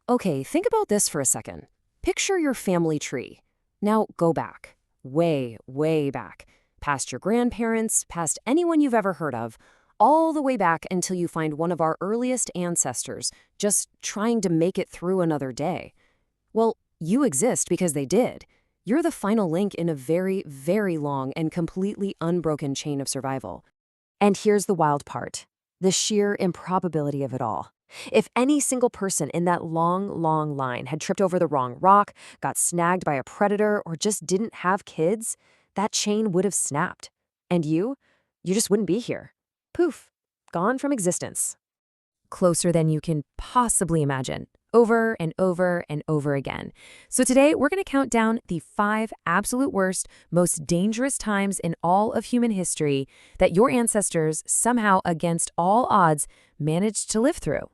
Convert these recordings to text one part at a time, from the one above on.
Okay, think about this for a second. Picture your family tree. Now go back, way, way back, past your grandparents, past anyone you've ever heard of, all the way back until you find one of our earliest ancestors just trying to make it through another day. Well, you exist because they did. You're the final link in a very, very long and completely unbroken chain of survival. And here's the wild part, the sheer improbability of it all. If any single person in that long, long line had tripped over the wrong rock, got snagged by a predator, or just didn't have kids, that chain would have snapped. And you just wouldn't be here. Poof, gone from existence. Closer than you can possibly imagine, over and over and over again. So today, we're going to count down the 5 absolute worst, most dangerous times in all of human history that your ancestors somehow, against all odds, managed to live through.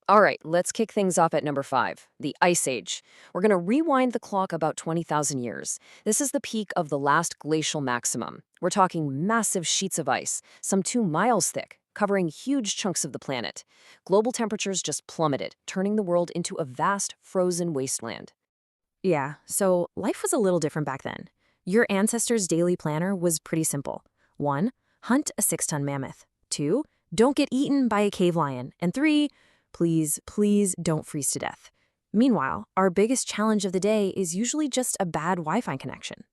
All right, let's kick things off at number 5, the Ice Age. We're going to rewind the clock about 20,000 years. This is the peak of the last glacial maximum. We're talking massive sheets of ice, some 2 miles thick, covering huge chunks of the planet. Global temperatures just plummeted, turning the world into a vast, frozen wasteland. Yeah, so life was a little different back then. Your ancestors' daily planner was pretty simple. 1, hunt a 6-ton mammoth. 2, don't get eaten by a cave lion. And 3, please, please don't freeze to death. Meanwhile, our biggest challenge of the day is usually just a bad Wi-Fi connection.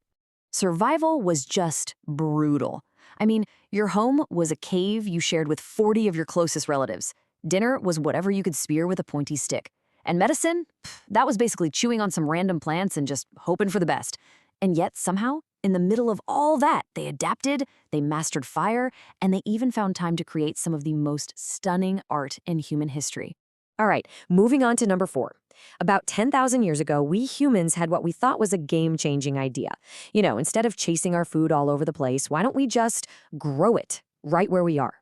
Survival was just brutal. I mean, your home was a cave you shared with 40 of your closest relatives. Dinner was whatever you could spear with a pointy stick. And medicine? That was basically chewing on some random plants and just hoping for the best. And yet, somehow, in the middle of all that, they adapted, they mastered fire, and they even found time to create some of the most stunning art in human history. All right, moving on to number 4. About 10,000 years ago, we humans had what we thought was a game-changing idea. You know, instead of chasing our food all over the place, why don't we just grow it right where we are?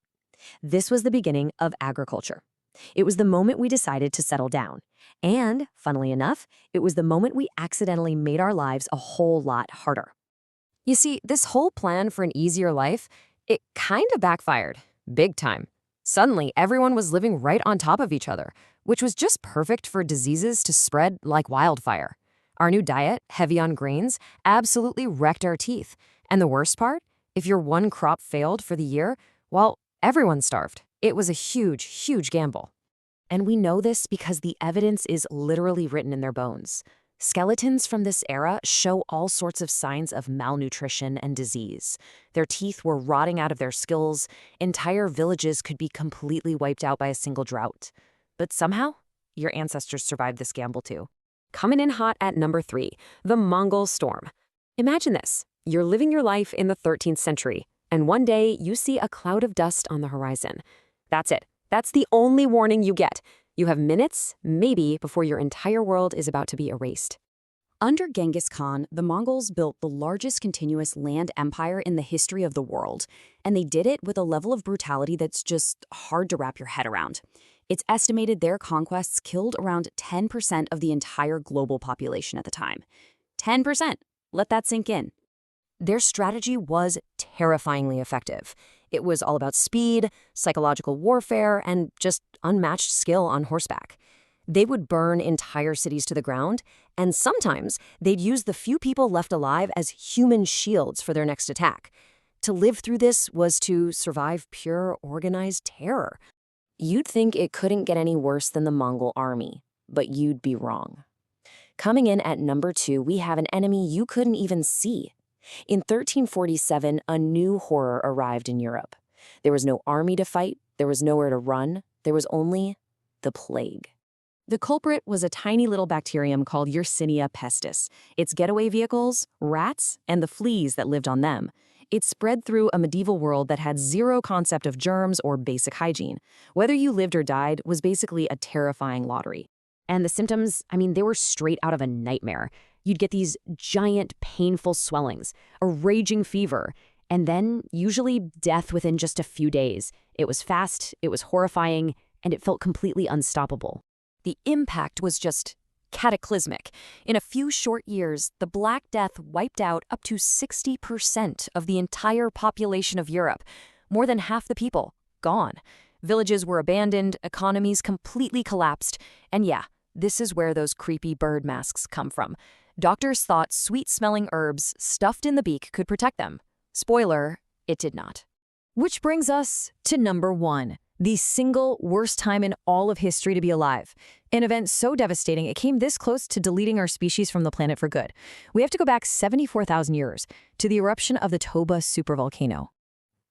This was the beginning of agriculture. It was the moment we decided to settle down. And, funnily enough, it was the moment we accidentally made our lives a whole lot harder. You see, this whole plan for an easier life, it kind of backfired. Big time. Suddenly, everyone was living right on top of each other, which was just perfect for diseases to spread like wildfire. Our new diet, heavy on grains, absolutely wrecked our teeth. And the worst part? If your one crop failed for the year, well, everyone starved. It was a huge, huge gamble. And we know this because the evidence is literally written in their bones. Skeletons from this era show all sorts of signs of malnutrition and disease. Their teeth were rotting out of their skulls. Entire villages could be completely wiped out by a single drought. But somehow, your ancestors survived this gamble too. Coming in hot at number 3, the Mongol storm. Imagine this. You're living your life in the 13th century, and one day you see a cloud of dust on the horizon. That's it. That's the only warning you get. You have minutes, maybe, before your entire world is about to be erased. Under Genghis Khan, the Mongols built the largest continuous land empire in the history of the world, and they did it with a level of brutality that's just hard to wrap your head around. It's estimated their conquests killed around 10% of the entire global population at the time. 10%. Let that sink in. Their strategy was terrifyingly effective. It was all about speed, psychological warfare, and just unmatched skill on horseback. They would burn entire cities to the ground, and sometimes they'd use the few people left alive as human shields for their next attack. To live through this was to survive pure, organized terror. You'd think it couldn't get any worse than the Mongol army, but you'd be wrong. Coming in at number 2, we have an enemy you couldn't even see. In 1347, a new horror arrived in Europe. There was no army to fight, there was nowhere to run, there was only the plague. The culprit was a tiny little bacterium called Yersinia pestis. Its getaway vehicles, rats, and the fleas that lived on them. It spread through a medieval world that had zero concept of germs or basic hygiene. Whether you lived or died was basically a terrifying lottery. And the symptoms, they were straight out of a nightmare. You'd get these giant, painful swellings, a raging fever, and then usually death within just a few days. It was fast, it was horrifying, and it felt completely unstoppable. The impact was just cataclysmic. In a few short years, the Black Death wiped out up to 60% of the entire population of Europe. More than half the people, gone. Villages were abandoned, economies completely collapsed, and yeah, This is where those creepy bird masks come from. Doctors thought sweet-smelling herbs stuffed in the beak could protect them. Spoiler, it did not. Which brings us to number 1, the single worst time in all of history to be alive. An event so devastating it came this close to deleting our species from the planet for good. We have to go back 74,000 years to the eruption of the Toba supervolcano.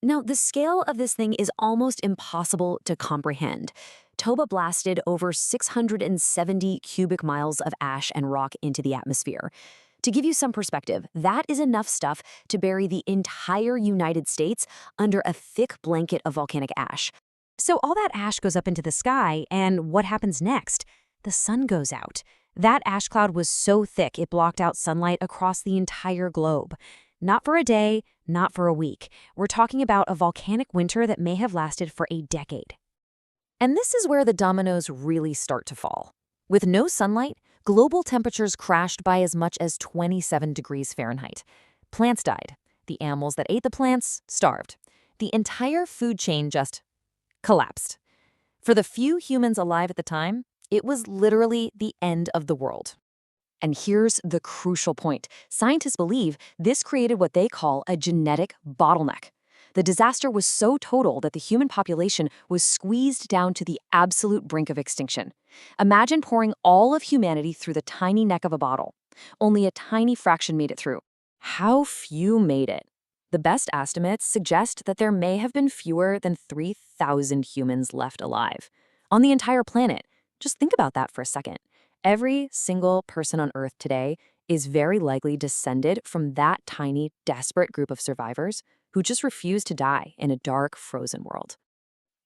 Now, the scale of this thing is almost impossible to comprehend. Toba blasted over 670 cubic miles of ash and rock into the atmosphere. To give you some perspective, that is enough stuff to bury the entire United States under a thick blanket of volcanic ash. So all that ash goes up into the sky, and what happens next? The sun goes out. That ash cloud was so thick it blocked out sunlight across the entire globe. Not for a day, not for a week. We're talking about a volcanic winter that may have lasted for a decade. And this is where the dominoes really start to fall. With no sunlight, global temperatures crashed by as much as 27 degrees Fahrenheit. Plants died. The animals that ate the plants starved. The entire food chain just collapsed. For the few humans alive at the time, it was literally the end of the world. And here's the crucial point. Scientists believe this created what they call a genetic bottleneck. The disaster was so total that the human population was squeezed down to the absolute brink of extinction. Imagine pouring all of humanity through the tiny neck of a bottle. Only a tiny fraction made it through. How few made it? The best estimates suggest that there may have been fewer than 3,000 humans left alive. On the entire planet, just think about that for a second. Every single person on Earth today is very likely descended from that tiny, desperate group of survivors who just refused to die in a dark, frozen world.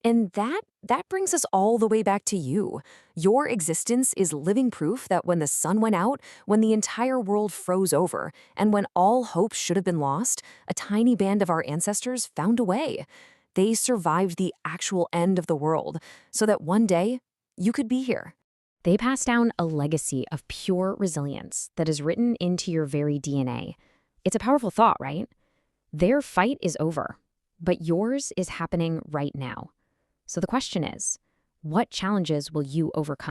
And that brings us all the way back to you. Your existence is living proof that when the sun went out, when the entire world froze over, and when all hope should have been lost, a tiny band of our ancestors found a way. They survived the actual end of the world so that one day you could be here. They passed down a legacy of pure resilience that is written into your very DNA. It's a powerful thought, right? Their fight is over, but yours is happening right now. So the question is, what challenges will you overcome?